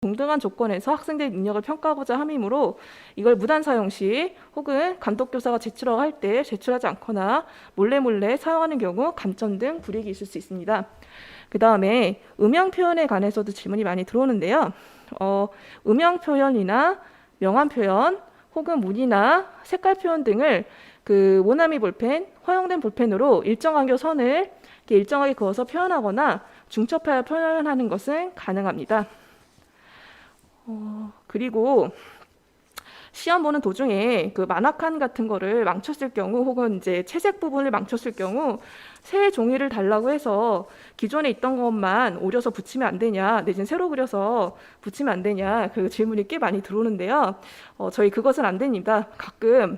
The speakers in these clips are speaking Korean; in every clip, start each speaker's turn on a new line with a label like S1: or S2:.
S1: 동등한 조건에서 학생들의 능력을 평가하고자 함이므로 이걸 무단 사용 시 혹은 감독교사가 제출하고 할 때 제출하지 않거나 몰래 사용하는 경우 감점 등 불이익이 있을 수 있습니다. 그 다음에 음영 표현에 관해서도 질문이 많이 들어오는데요. 음영 표현이나 명암 표현 혹은 문이나 색깔 표현 등을 그 모나미 볼펜, 허용된 볼펜으로 일정 간격 선을 일정하게 그어서 표현하거나 중첩하여 표현하는 것은 가능합니다. 그리고 시험 보는 도중에 그 만화칸 같은 거를 망쳤을 경우 혹은 이제 채색 부분을 망쳤을 경우 새 종이를 달라고 해서 기존에 있던 것만 오려서 붙이면 안 되냐, 내지는 새로 그려서 붙이면 안 되냐, 그 질문이 꽤 많이 들어오는데요. 저희 그것은 안 됩니다. 가끔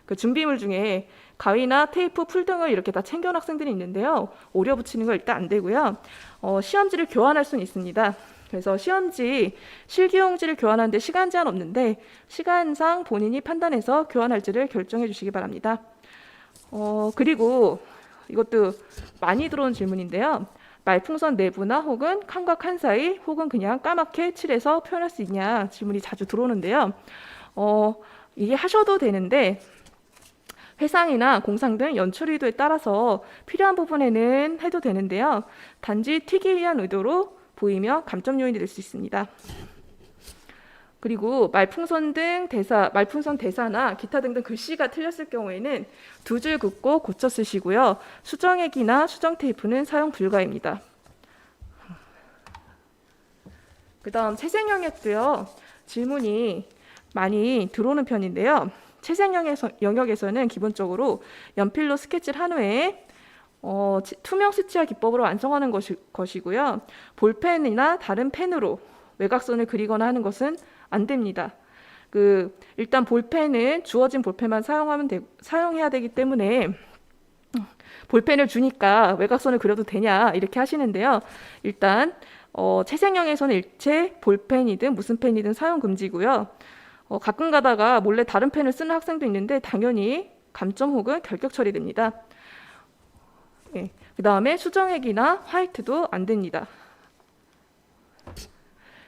S1: 그 준비물 중에 가위나 테이프, 풀 등을 이렇게 다 챙겨온 학생들이 있는데요. 오려 붙이는 거 일단 안 되고요. 시험지를 교환할 수는 있습니다. 그래서 시험지, 실기용지를 교환하는데 시간 제한 없는데 시간상 본인이 판단해서 교환할지를 결정해 주시기 바랍니다. 그리고 이것도 많이 들어온 질문인데요. 말풍선 내부나 혹은 칸과 칸 사이 혹은 그냥 까맣게 칠해서 표현할 수 있냐 질문이 자주 들어오는데요. 이게 하셔도 되는데 회상이나 공상 등 연출 의도에 따라서 필요한 부분에는 해도 되는데요. 단지 튀기 위한 의도로 보이며 감점 요인이 될 수 있습니다. 그리고 말풍선 대사나 기타 등등 글씨가 틀렸을 경우에는 두 줄 긋고 고쳐 쓰시고요. 수정액이나 수정 테이프는 사용 불가입니다. 그 다음 채색 영역도요. 질문이 많이 들어오는 편인데요. 채색 영역에서는 기본적으로 연필로 스케치를 한 후에 투명 수치화 기법으로 완성하는 것이고요. 볼펜이나 다른 펜으로 외곽선을 그리거나 하는 것은 안 됩니다. 일단 볼펜은 주어진 볼펜만 사용해야 되기 때문에 볼펜을 주니까 외곽선을 그려도 되냐 이렇게 하시는데요. 일단 채색형에서는 일체 볼펜이든 무슨 펜이든 사용 금지고요. 가끔 가다가 몰래 다른 펜을 쓰는 학생도 있는데 당연히 감점 혹은 결격 처리됩니다. 네. 그 다음에 수정액이나 화이트도 안 됩니다.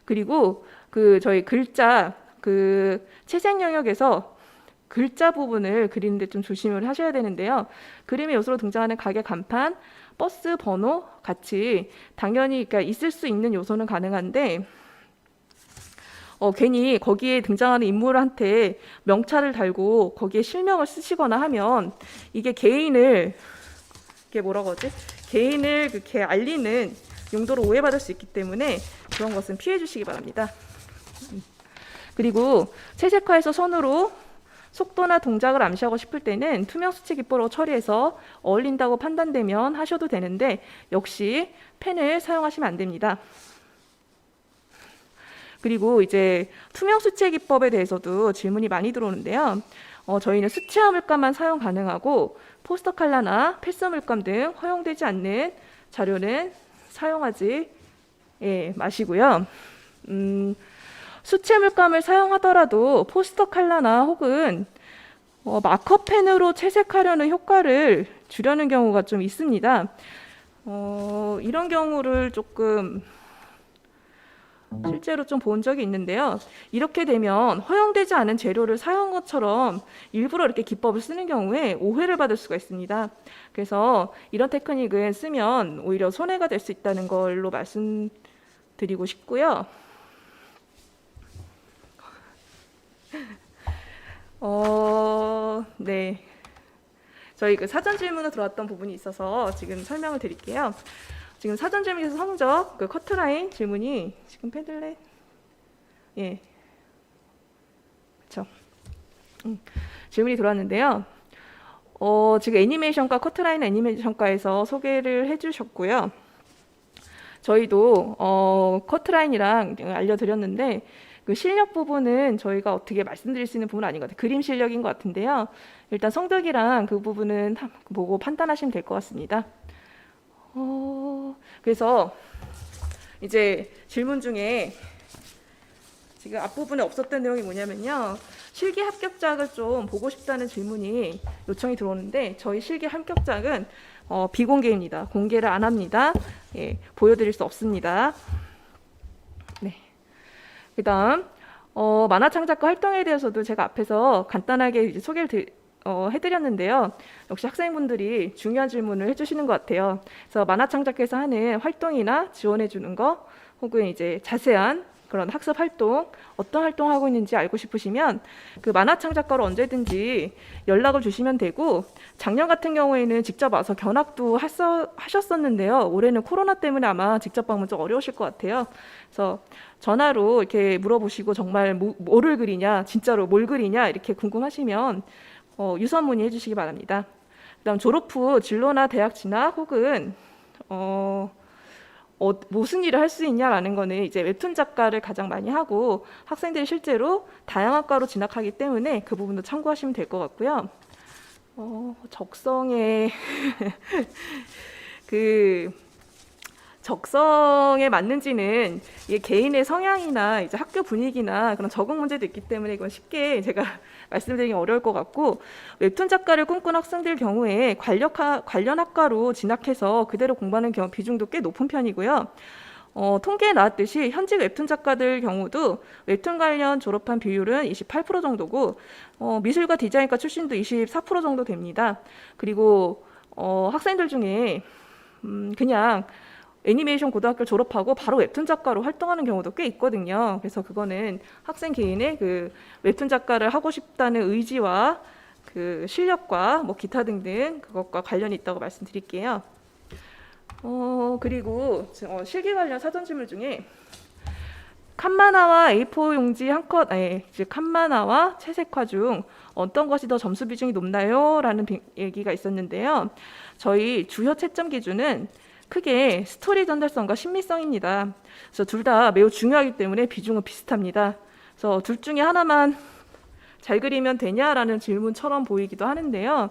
S1: 그리고 저희 글자 채색 영역에서 글자 부분을 그리는데 좀 조심을 하셔야 되는데요. 그림의 요소로 등장하는 가게 간판, 버스 번호 같이 당연히 그러니까 있을 수 있는 요소는 가능한데 괜히 거기에 등장하는 인물한테 명찰을 달고 거기에 실명을 쓰시거나 하면 이게 개인을 그렇게 알리는 용도로 오해받을 수 있기 때문에 그런 것은 피해 주시기 바랍니다. 그리고 채색화해서 선으로 속도나 동작을 암시하고 싶을 때는 투명 수치 기법으로 처리해서 어울린다고 판단되면 하셔도 되는데 역시 펜을 사용하시면 안 됩니다. 그리고 이제 투명 수치 기법에 대해서도 질문이 많이 들어오는데요. 저희는 수치화 물감만 사용 가능하고 포스터 컬러나 필수 물감 등 허용되지 않는 자료는 사용하지 마시고요. 수치 물감을 사용하더라도 포스터 컬러나 혹은 마커펜으로 채색하려는 효과를 주려는 경우가 좀 있습니다. 이런 경우를 조금 실제로 좀 본 적이 있는데요. 이렇게 되면 허용되지 않은 재료를 사용한 것처럼 일부러 이렇게 기법을 쓰는 경우에 오해를 받을 수가 있습니다. 그래서 이런 테크닉은 쓰면 오히려 손해가 될 수 있다는 걸로 말씀드리고 싶고요. 네. 저희 사전 질문으로 들어왔던 부분이 있어서 지금 설명을 드릴게요. 지금 사전 질문에서 성적, 커트라인 질문이 지금 패들렛, 그렇죠. 질문이 들어왔는데요. 지금 애니메이션과 커트라인 애니메이션과에서 소개를 해주셨고요. 저희도 커트라인이랑 알려드렸는데 그 실력 부분은 저희가 어떻게 말씀드릴 수 있는 부분은 아닌 것 같아요. 그림 실력인 것 같은데요. 일단 성적이랑 그 부분은 보고 판단하시면 될 것 같습니다. 그래서 이제 질문 중에 지금 앞부분에 없었던 내용이 뭐냐면요. 실기 합격작을 좀 보고 싶다는 질문이 요청이 들어오는데 저희 실기 합격작은 비공개입니다. 공개를 안 합니다. 보여드릴 수 없습니다. 네. 그다음 만화 창작가 활동에 대해서도 제가 앞에서 간단하게 이제 소개를 해드렸는데요. 역시 학생분들이 중요한 질문을 해주시는 것 같아요. 그래서 만화 창작회에서 하는 활동이나 지원해주는 거, 혹은 이제 자세한 그런 학습 활동, 어떤 활동을 하고 있는지 알고 싶으시면 그 만화 창작가로 언제든지 연락을 주시면 되고, 작년 같은 경우에는 직접 와서 견학도 하셨었는데요. 올해는 코로나 때문에 아마 직접 방문 좀 어려우실 것 같아요. 그래서 전화로 이렇게 물어보시고, 정말 뭐를 그리냐, 진짜로 뭘 그리냐 이렇게 궁금하시면 유선 문의해 주시기 바랍니다. 그다음 졸업 후 진로나 대학 진학, 혹은 무슨 일을 할 수 있냐라는 거는 이제 웹툰 작가를 가장 많이 하고, 학생들이 실제로 다양한 과로 진학하기 때문에 그 부분도 참고하시면 될 것 같고요. 적성에 적성에 맞는지는 이게 개인의 성향이나 이제 학교 분위기나 그런 적응 문제도 있기 때문에 이건 쉽게 제가 말씀드리기 어려울 것 같고, 웹툰 작가를 꿈꾸는 학생들 경우에 관련 학과로 진학해서 그대로 공부하는 경우 비중도 꽤 높은 편이고요. 통계에 나왔듯이 현직 웹툰 작가들 경우도 웹툰 관련 졸업한 비율은 28% 정도고, 미술과 디자인과 출신도 24% 정도 됩니다. 그리고 학생들 중에 그냥 애니메이션 고등학교 졸업하고 바로 웹툰 작가로 활동하는 경우도 꽤 있거든요. 그래서 그거는 학생 개인의 그 웹툰 작가를 하고 싶다는 의지와 그 실력과 뭐 기타 등등 그것과 관련이 있다고 말씀드릴게요. 그리고 실기 관련 사전 질문 중에 칸만화와 A4 용지 한 컷, 즉 칸만화와 채색화 중 어떤 것이 더 점수 비중이 높나요? 라는 얘기가 있었는데요. 저희 주요 채점 기준은 크게 스토리 전달성과 신미성입니다. 그래서 둘 다 매우 중요하기 때문에 비중은 비슷합니다. 그래서 둘 중에 하나만 잘 그리면 되냐라는 질문처럼 보이기도 하는데요.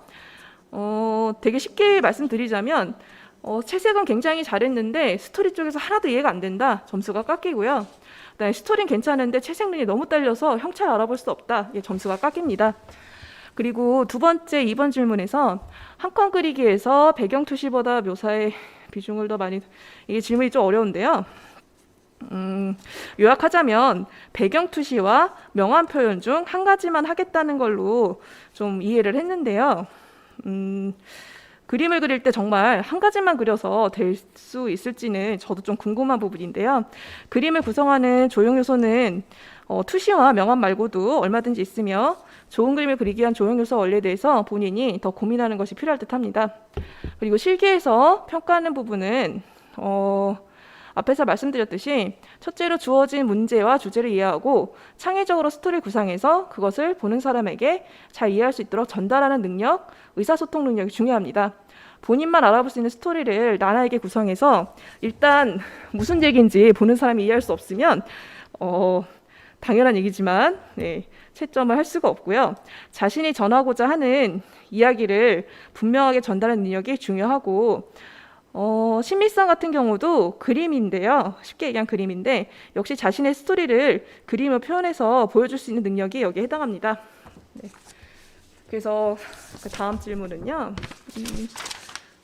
S1: 되게 쉽게 말씀드리자면 채색은 굉장히 잘했는데 스토리 쪽에서 하나도 이해가 안 된다, 점수가 깎이고요. 그다음에 스토리는 괜찮은데 채색능이 너무 딸려서 형체를 알아볼 수 없다, 점수가 깎입니다. 그리고 두 번째 2번 질문에서 한 건 그리기에서 배경 투시보다 묘사의 비중을 더 많이, 이게 질문이 좀 어려운데요. 요약하자면 배경 투시와 명암 표현 중 한 가지만 하겠다는 걸로 좀 이해를 했는데요. 그림을 그릴 때 정말 한 가지만 그려서 될 수 있을지는 저도 좀 궁금한 부분인데요. 그림을 구성하는 조형 요소는 투시와 명암 말고도 얼마든지 있으며, 좋은 그림을 그리기 위한 조형 요소 원리에 대해서 본인이 더 고민하는 것이 필요할 듯합니다. 그리고 실기에서 평가하는 부분은 앞에서 말씀드렸듯이 첫째로 주어진 문제와 주제를 이해하고 창의적으로 스토리를 구상해서 그것을 보는 사람에게 잘 이해할 수 있도록 전달하는 능력, 의사소통 능력이 중요합니다. 본인만 알아볼 수 있는 스토리를 나나에게 구성해서 일단 무슨 얘기인지 보는 사람이 이해할 수 없으면 당연한 얘기지만 채점을 할 수가 없고요. 자신이 전하고자 하는 이야기를 분명하게 전달하는 능력이 중요하고, 신미성 같은 경우도 그림인데요. 쉽게 얘기한 그림인데 역시 자신의 스토리를 그림으로 표현해서 보여줄 수 있는 능력이 여기에 해당합니다. 그래서 그 다음 질문은요.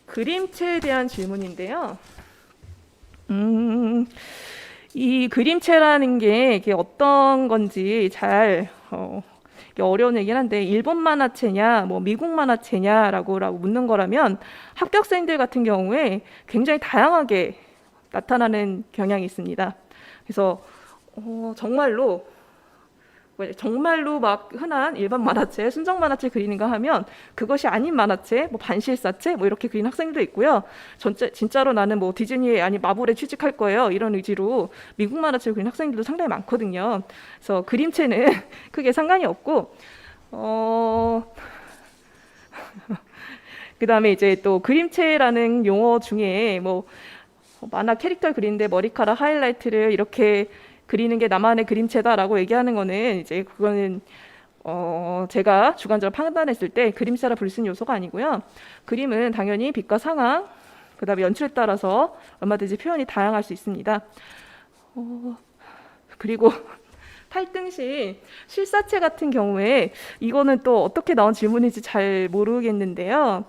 S1: 그림체에 대한 질문인데요. 이 그림체라는 게 이게 어떤 건지 잘 어려운 얘기긴 한데, 일본 만화체냐 뭐 미국 만화체냐라고 묻는 거라면 합격생들 같은 경우에 굉장히 다양하게 나타나는 경향이 있습니다. 그래서 정말로 막 흔한 일반 만화체, 순정 만화체 그리는가 하면 그것이 아닌 만화체, 뭐 반실사체 뭐 이렇게 그리는 학생들도 있고요. 진짜로 나는 뭐 디즈니에 아니 마블에 취직할 거예요, 이런 의지로 미국 만화체를 그리는 학생들도 상당히 많거든요. 그래서 그림체는 크게 상관이 없고, 그다음에 이제 또 그림체라는 용어 중에 뭐 만화 캐릭터를 그리는데 머리카락 하이라이트를 이렇게 그리는 게 나만의 그림체다라고 얘기하는 거는 이제 그거는 제가 주관적으로 판단했을 때 그림체라 부를 수 있는 요소가 아니고요. 그림은 당연히 빛과 상황, 그다음에 연출에 따라서 얼마든지 표현이 다양할 수 있습니다. 그리고 8등신 실사체 같은 경우에 이거는 또 어떻게 나온 질문인지 잘 모르겠는데요.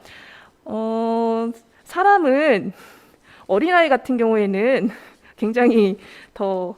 S1: 사람은 어린아이 같은 경우에는 굉장히 더